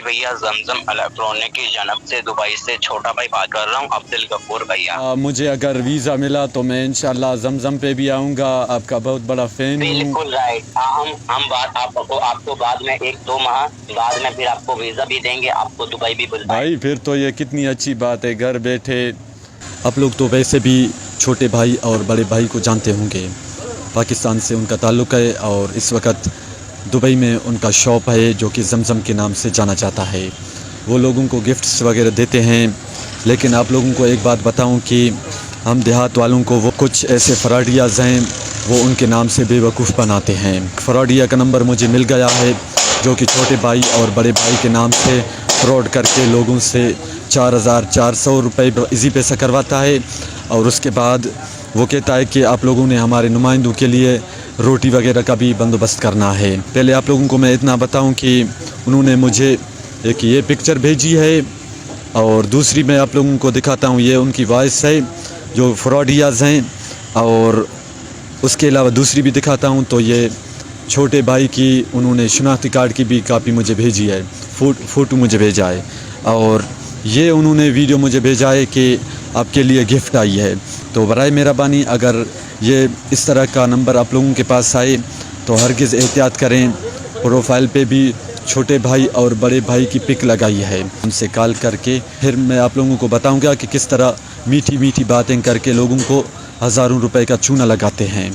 भैया जमजम इलेक्ट्रॉनिक की जानब से दुबई से छोटा भाई बात कर रहा हूँ, अब्दुल गफूर भैया। मुझे अगर वीज़ा मिला तो मैं इंशाल्लाह जमजम पे भी आऊँगा, आपका बहुत बड़ा फ़ैन हूँ। बिल्कुल राइट। हम बात आपको आपको बाद में 1-2 माह बाद में फिर आपको वीजा भी देंगे, आपको दुबई भी बुलवाएंगे। भाई फिर तो ये कितनी अच्छी बात है, घर बैठे। आप लोग तो वैसे भी छोटे भाई और बड़े भाई को जानते होंगे, पाकिस्तान से उनका ताल्लुक़ है और इस वक्त दुबई में उनका शॉप है जो कि जमजम के नाम से जाना जाता है। वो लोगों को गिफ्ट्स वगैरह देते हैं। लेकिन आप लोगों को एक बात बताऊं कि हम देहात वालों को वो कुछ ऐसे फ्रॉडियाज़ हैं, वो उनके नाम से बेवकूफ़ बनाते हैं। फ्रॉडिया का नंबर मुझे मिल गया है जो कि छोटे भाई और बड़े भाई के नाम से फ्रॉड करके लोगों से 4400 रुपये इजी पैसा करवाता है। और उसके बाद वो कहता है कि आप लोगों ने हमारे नुमाइंदों के लिए रोटी वगैरह का भी बंदोबस्त करना है। पहले आप लोगों को मैं इतना बताऊं कि उन्होंने मुझे एक ये पिक्चर भेजी है और दूसरी मैं आप लोगों को दिखाता हूं, ये उनकी वॉइस है जो फ्रॉडियाज़ हैं। और उसके अलावा दूसरी भी दिखाता हूं तो ये छोटे भाई की उन्होंने शनाख्ती कार्ड की भी कापी मुझे भेजी है, फ़ोटो मुझे भेजा है। और ये उन्होंने वीडियो मुझे भेजा है कि आपके लिए गिफ्ट आई है। तो बराए मेहरबानी अगर ये इस तरह का नंबर आप लोगों के पास आए तो हरगिज़ एहतियात करें। प्रोफाइल पे भी छोटे भाई और बड़े भाई की पिक लगाई है, उनसे कॉल करके फिर मैं आप लोगों को बताऊंगा कि किस तरह मीठी मीठी बातें करके लोगों को हज़ारों रुपए का चूना लगाते हैं।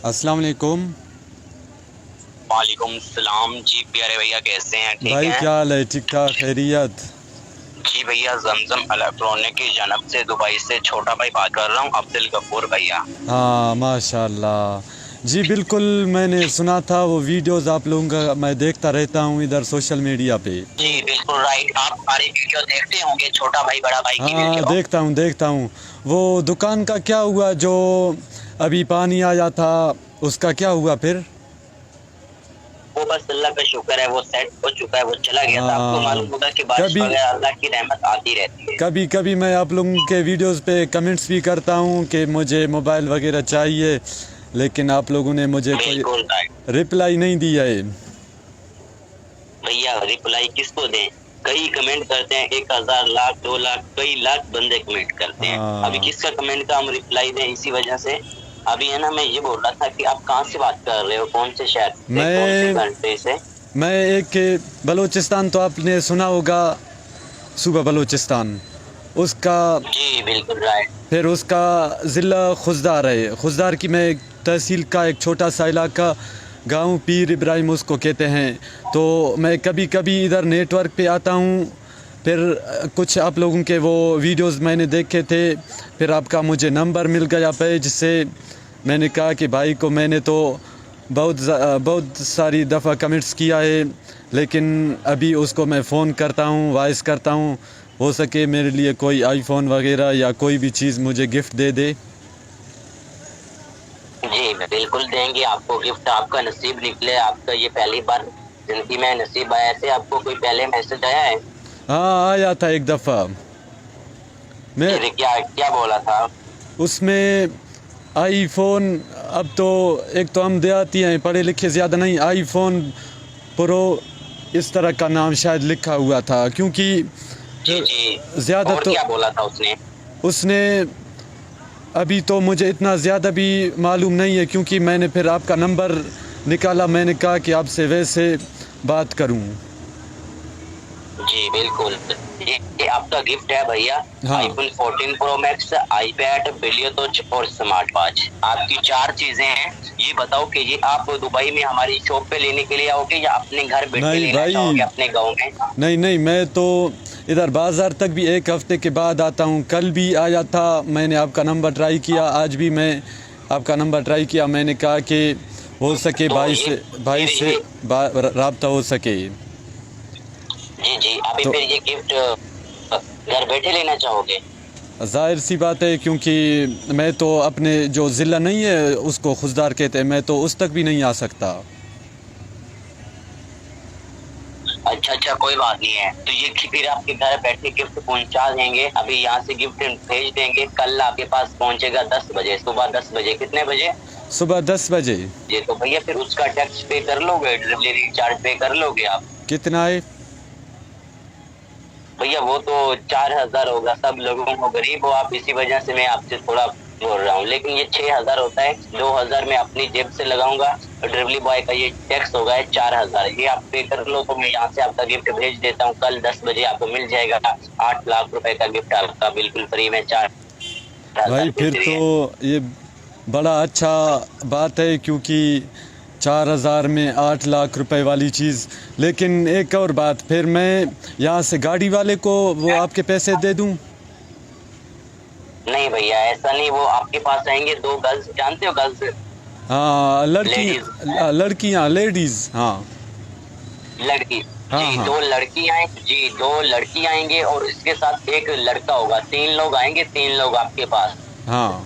अस्सलाम वालेकुम। वालेकुम सलाम जी प्यारे भैया, कैसे हैं? ठीक भाई हैं? क्या हाल है? ठीक ठाक, खैरियत? जी भैया जमजम इलेक्ट्रॉनिक की जानब से दुबई से छोटा भाई बात कर रहा हूँ, अब्दुल गफूर भैया। हाँ माशाल्लाह जी, बिल्कुल मैंने सुना था वो वीडियोस आप लोगों का, मैं देखता रहता हूँ इधर सोशल मीडिया पे। जी बिल्कुल राइट। आप हमारी वीडियो देखते होंगे, छोटा भाई बड़ा भाई की हाँ वीडियो। देखता हूँ। वो दुकान का क्या हुआ जो अभी पानी आया था, उसका क्या हुआ फिर? वो बस अल्लाह का शुक्र है, वो सेट हो चुका है, वो चला गया था। आपको हाँ मालूम होगा कि बारिश कभी वगैरह अल्लाह की रहमत आती रहती है। कभी कभी मैं आप लोगों के वीडियोस पे कमेंट्स भी करता हूँ कि मुझे मोबाइल वगैरह चाहिए, लेकिन आप लोगों ने मुझे कोई बिल्कुल राइट रिप्लाई नहीं दिया है। भैया, रिप्लाई किसको दें? कई कमेंट करते हैं, 1000 लाख 2 लाख कई लाख बंदे कमेंट करते हैं। अभी हाँ किसका कमेंट का हम रिप्लाई दें? इसी वजह से अभी है ना, मैं ये बोल रहा था कि आप कहाँ से बात कर रहे हो, कौन से शहर से, कौन से मैं कंट्री से? मैं एक बलूचिस्तान तो आपने सुना होगा, सूबा बलूचिस्तान उसका, जी बिल्कुल राइट। फिर उसका ज़िला खुजदार है। खुजदार की मैं एक तहसील का एक छोटा सा इलाका, गांव पीर इब्राहिम उसको कहते हैं। तो मैं कभी कभी इधर नेटवर्क पे आता हूँ, फिर कुछ आप लोगों के वो वीडियोस मैंने देखे थे, फिर आपका मुझे नंबर मिल गया पेज से। मैंने कहा कि भाई को मैंने तो बहुत सारी दफ़ा कमेंट्स किया है, लेकिन अभी उसको मैं फ़ोन करता हूँ, वॉइस करता हूँ, हो सके मेरे लिए कोई आईफोन वगैरह या कोई भी चीज़ मुझे गिफ्ट दे दे। जी बिल्कुल देंगे आपको गिफ्ट, आपका नसीब निकले। आपका ये पहली बार जिंदगी में नसीब आया। ऐसे आपको कोई पहले मैसेज आया है? हाँ आया था एक दफ़ा। मैं फिर क्या क्या बोला था? उसमें आईफोन, अब तो एक तो हम देहाती हैं, पढ़े लिखे ज़्यादा नहीं, आईफोन प्रो इस तरह का नाम शायद लिखा हुआ था, क्योंकि जी जी। ज़्यादा और तो क्या बोला था उसने? उसने, अभी तो मुझे इतना ज़्यादा भी मालूम नहीं है, क्योंकि मैंने फिर आपका नंबर निकाला, मैंने कहा कि आपसे वैसे बात करूं। जी बिल्कुल। ये आपका गिफ्ट है भैया। हाँ iPhone 14 pro max, iPad, Bluetooth और स्मार्ट वॉच, आपकी 4 चीजें हैं। ये बताओ कि ये आप दुबई में हमारी शॉप पे लेने के लिए आओगे या अपने घर बैठ के नहीं लेना भाई, चाहोगे अपने गाँव में? नहीं मैं तो इधर बाज़ार तक भी एक हफ़्ते के बाद आता हूं। कल भी आया था, मैंने आपका नंबर ट्राई किया, आज भी मैं आपका नंबर ट्राई किया। मैंने कहा कि हो सके तो भाई से रब्ता हो सके। जी जी, अभी तो फिर ये गिफ्ट घर बैठे लेना चाहोगे? जाहिर सी बात है, क्योंकि मैं तो अपने जो ज़िला नहीं है उसको खुजदार कहते हैं, मैं तो उस तक भी नहीं आ सकता। अच्छा, अच्छा कोई बात नहीं है, तो ये फिर आपके घर बैठे गिफ्ट पहुंचा देंगे। अभी यहाँ से गिफ्ट भेज देंगे, कल आपके पास पहुंचेगा 10 बजे, सुबह 10 बजे। कितने बजे? सुबह 10 बजे। ये तो भैया फिर उसका टैक्स पे कर लोगे, डिलीवरी चार्ज पे कर लोगे आप? कितना है भैया वो तो 4,000 होगा, सब लोगों को गरीब हो आप, इसी वजह से मैं आपसे थोड़ा बोल रहा हूँ। लेकिन ये 6,000 होता है, 2,000 मैं अपनी जेब से लगाऊंगा और डिलीवरी बॉय का ये टैक्स होगा 4,000। ये आप पे कर लो, तो मैं यहाँ से आपका गिफ्ट भेज देता हूँ। कल 10 बजे आपको मिल जाएगा 8 लाख रुपए का गिफ्ट आपका बिल्कुल फ्री में। 4,000 भाई? फिर तो ये बड़ा अच्छा बात है, क्योंकि 4,000 में 8 लाख रुपए वाली चीज़। लेकिन एक और बात, फिर मैं यहाँ से गाड़ी वाले को वो आपके पैसे दे दूँ? नहीं भैया ऐसा नहीं, वो आपके पास आएंगे। 2 गर्ल्स, जानते हो गर्ल्स? हाँ, लड़कियाँ, लेडीज। हाँ, लड़की। हाँ, जी हाँ। 2 लड़की आए जी, 2 लड़की आएंगे और इसके साथ एक लड़का होगा। 3 लोग आएंगे, 3 लोग आपके पास। हाँ,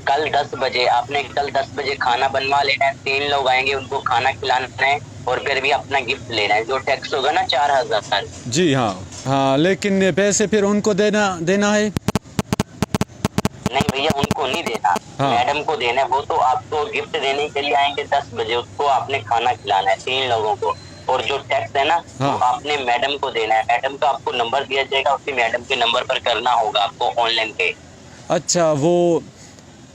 कल 10 बजे आपने कल 10 बजे खाना बनवा लेना है। 3 लोग आएंगे, उनको खाना खिलाना है और फिर भी अपना गिफ्ट लेना है। जो टैक्स होगा ना 4,000। जी हाँ, हाँ। लेकिन ये पैसे फिर उनको देना है? नहीं भैया उनको नहीं देना, हाँ। मैडम को देना है। वो तो आपको गिफ्ट देने के लिए आएंगे 10 बजे, उसको आपने खाना खिलाना है 3 लोगों को। और जो टैक्स है ना, हाँ। वो आपने मैडम को देना है। मैडम का आपको नंबर दिया जाएगा, उसी मैडम के नंबर पर करना होगा आपको ऑनलाइन पे। अच्छा, वो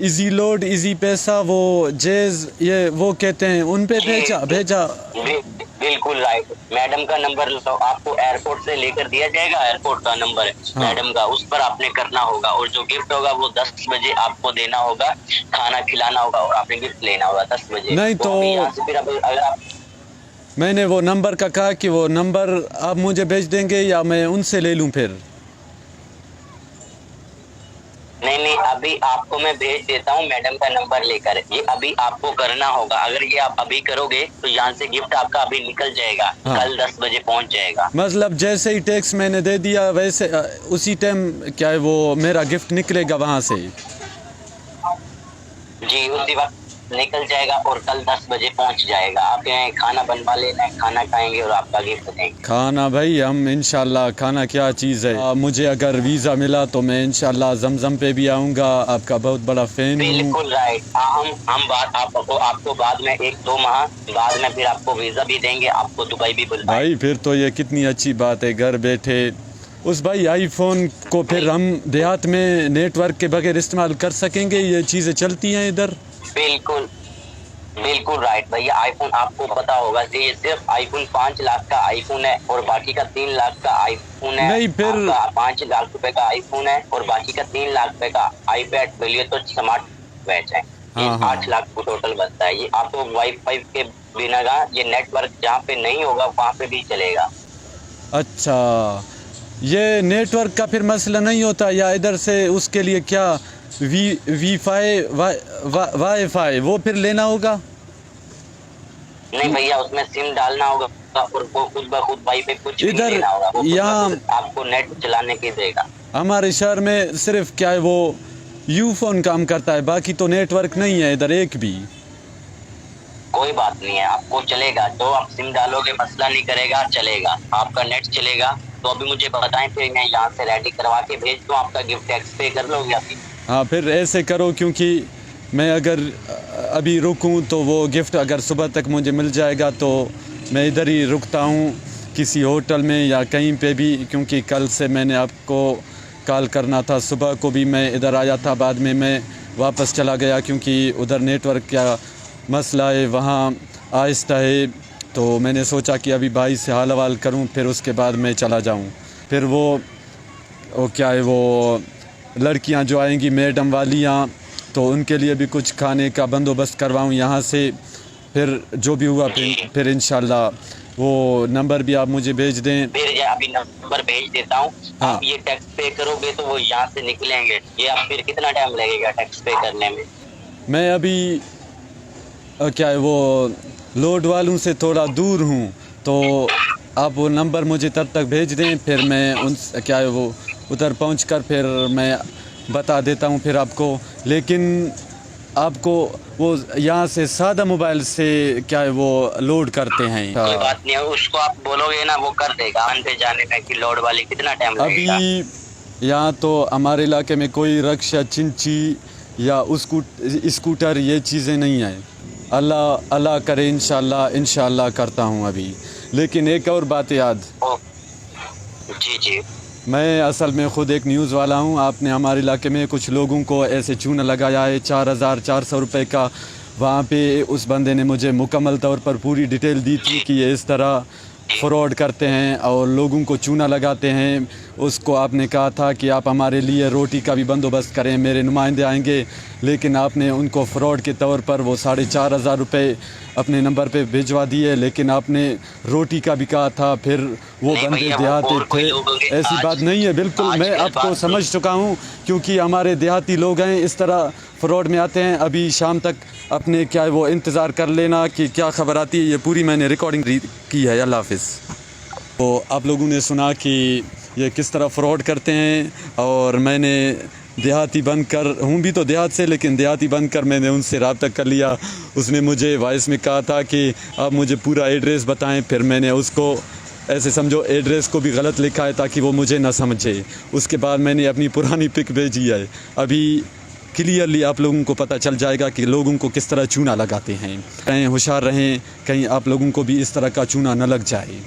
इजी लोड, इजी पैसा, वो जेज, ये वो कहते हैं, उन पे भेजा। बिल्कुल राइट। मैडम का नंबर आपको एयरपोर्ट से लेकर दिया जाएगा, एयरपोर्ट का नंबर है हाँ। मैडम का, उस पर आपने करना होगा। और जो गिफ्ट होगा वो 10 बजे आपको देना होगा, खाना खिलाना होगा और आपने गिफ्ट लेना होगा 10 बजे। नहीं तो यहाँ से फिर अगर आप मैंने वो नंबर का कहा कि वो नंबर आप मुझे भेज देंगे या मैं उनसे ले लूं फिर? नहीं, अभी आपको मैं भेज देता हूँ मैडम का नंबर लेकर। ये अभी आपको करना होगा। अगर ये आप अभी करोगे तो यहाँ से गिफ्ट आपका अभी निकल जाएगा। हाँ। कल 10 बजे पहुँच जाएगा। मतलब जैसे ही टैक्स मैंने दे दिया वैसे उसी टाइम क्या है वो मेरा गिफ्ट निकलेगा वहाँ से? जी उसी वक्त निकल जाएगा और कल 10 बजे पहुंच जाएगा। आप यहाँ खाना बनवा लेना है, खाना खाएंगे और आपका गिफ्ट देंगे। खाना भाई हम इंशाल्लाह, खाना क्या चीज़ है। मुझे अगर वीज़ा मिला तो मैं इंशाल्लाह जमजम पे भी आऊँगा, आपका बहुत बड़ा फैन हूँ। बिल्कुल राइट। हम बात आपको बाद में 1-2 माह बाद में फिर आपको वीजा भी देंगे, आपको दुबई भी बुलाएंगे। भाई फिर तो ये कितनी अच्छी बात है, घर बैठे उस भाई आईफोन को फिर हम देहात में नेटवर्क के बगैर इस्तेमाल कर सकेंगे। ये चीज़ें चलती हैं इधर? बिल्कुल राइट भैया। आईफोन आपको पता होगा, ये सिर्फ आईफोन 5 लाख का आईफोन है और बाकी का 3 लाख का आईफोन है। नहीं फिर 5 लाख रुपए का आईफोन है और बाकी का 3 लाख रुपए का आईपैड बोलिए तो स्मार्ट वॉच है। ये 8 लाख को टोटल बनता है। ये आपको वाईफाई के बिना का ये नेटवर्क जहाँ पे नहीं होगा वहाँ पे भी चलेगा। अच्छा, ये नेटवर्क का फिर मसला नहीं होता या इधर से उसके लिए क्या वाईफाई वो फिर लेना होगा? नहीं भैया उसमें सिम डालना होगा और वो खुद ब खुद वाईफाई कुछ भी इधर लेना होगा। वो यहाँ आपको नेट चलाने की देगा। हमारे शहर में सिर्फ क्या है वो यू फोन काम करता है, बाकी तो नेटवर्क नहीं है इधर एक भी। कोई बात नहीं है, आपको चलेगा। जो आप सिम डालोगे मसला नहीं करेगा, चलेगा, आपका नेट चलेगा। तो अभी मुझे बताएं, फिर मैं यहाँ से रेडी करवा के भेज दूँ, आपका गिफ्ट टैक्स पे कर लोगे अभी? हाँ फिर ऐसे करो, क्योंकि मैं अगर अभी रुकूं तो वो गिफ्ट अगर सुबह तक मुझे मिल जाएगा तो मैं इधर ही रुकता हूँ किसी होटल में या कहीं पे भी, क्योंकि कल से मैंने आपको कॉल करना था। सुबह को भी मैं इधर आया था, बाद में मैं वापस चला गया क्योंकि उधर नेटवर्क का मसला है, वहाँ आहिस्ता है। तो मैंने सोचा कि अभी भाई से हाल हवाल करूँ, फिर उसके बाद मैं चला जाऊँ। फिर वो क्या है वो लड़कियां जो आएंगी मैडम वालियाँ, तो उनके लिए भी कुछ खाने का बंदोबस्त करवाऊँ यहाँ से। फिर जो भी हुआ फिर इंशाल्लाह वो नंबर भी आप मुझे भेज दें। फिर अभी नंबर भेज देता हूँ। हाँ। आप ये टैक्स पे करोगे तो वो यहाँ से निकलेंगे। ये आप फिर कितना टाइम लगेगा टैक्स पे करने में? मैं अभी क्या है वो लोड वालों से थोड़ा दूर हूँ, तो आप वो नंबर मुझे तब तक भेज दें, फिर मैं उन क्या है वो उधर पहुंचकर फिर मैं बता देता हूं फिर आपको। लेकिन आपको वो यहाँ से सादा मोबाइल से क्या है वो लोड करते हैं। कोई बात नहीं है, उसको आप बोलोगे ना वो कर देगा। आने जाने में कि लोड वाली कितना टाइम लगेगा? अभी यहाँ तो हमारे इलाके में कोई रक्षा चिंची या स्कूटर ये चीज़ें नहीं हैं। अल्लाह अल्लाह करे, इंशाल्लाह करता हूँ अभी। लेकिन एक और बात याद, जी जी, मैं असल में ख़ुद एक न्यूज़ वाला हूँ। आपने हमारे इलाके में कुछ लोगों को ऐसे चूना लगाया है 4,400 रुपये का। वहाँ पे उस बंदे ने मुझे मुकम्मल तौर पर पूरी डिटेल दी थी कि ये इस तरह फ्रॉड करते हैं और लोगों को चूना लगाते हैं। उसको आपने कहा था कि आप हमारे लिए रोटी का भी बंदोबस्त करें, मेरे नुमाइंदे आएंगे। लेकिन आपने उनको फ़्रॉड के तौर पर वो 4,500 रुपये अपने नंबर पे भिजवा दिए। लेकिन आपने रोटी का भी कहा था, फिर वो बंदे देहाती थे। ऐसी बात नहीं है, बिल्कुल मैं आपको समझ चुका हूँ, क्योंकि हमारे देहाती लोग हैं इस तरह फ्रॉड में आते हैं। अभी शाम तक अपने क्या है वो इंतज़ार कर लेना कि क्या खबर आती है। ये पूरी मैंने रिकॉर्डिंग की है। अल्लाह हाफ़िज़। तो आप लोगों ने सुना कि ये किस तरह फ्रॉड करते हैं, और मैंने देहाती बनकर हूँ भी तो देहात से, लेकिन देहाती बनकर मैंने उनसे रब्ता कर लिया। उसने मुझे वॉइस में कहा था कि आप मुझे पूरा एड्रेस बताएं। फिर मैंने उसको ऐसे समझो एड्रेस को भी गलत लिखा है ताकि वो मुझे ना समझे। उसके बाद मैंने अपनी पुरानी पिक भेजी है। अभी क्लियरली आप लोगों को पता चल जाएगा कि लोगों को किस तरह चूना लगाते हैं। कहीं होशियार रहें, कहीं आप लोगों को भी इस तरह का चूना न लग जाए।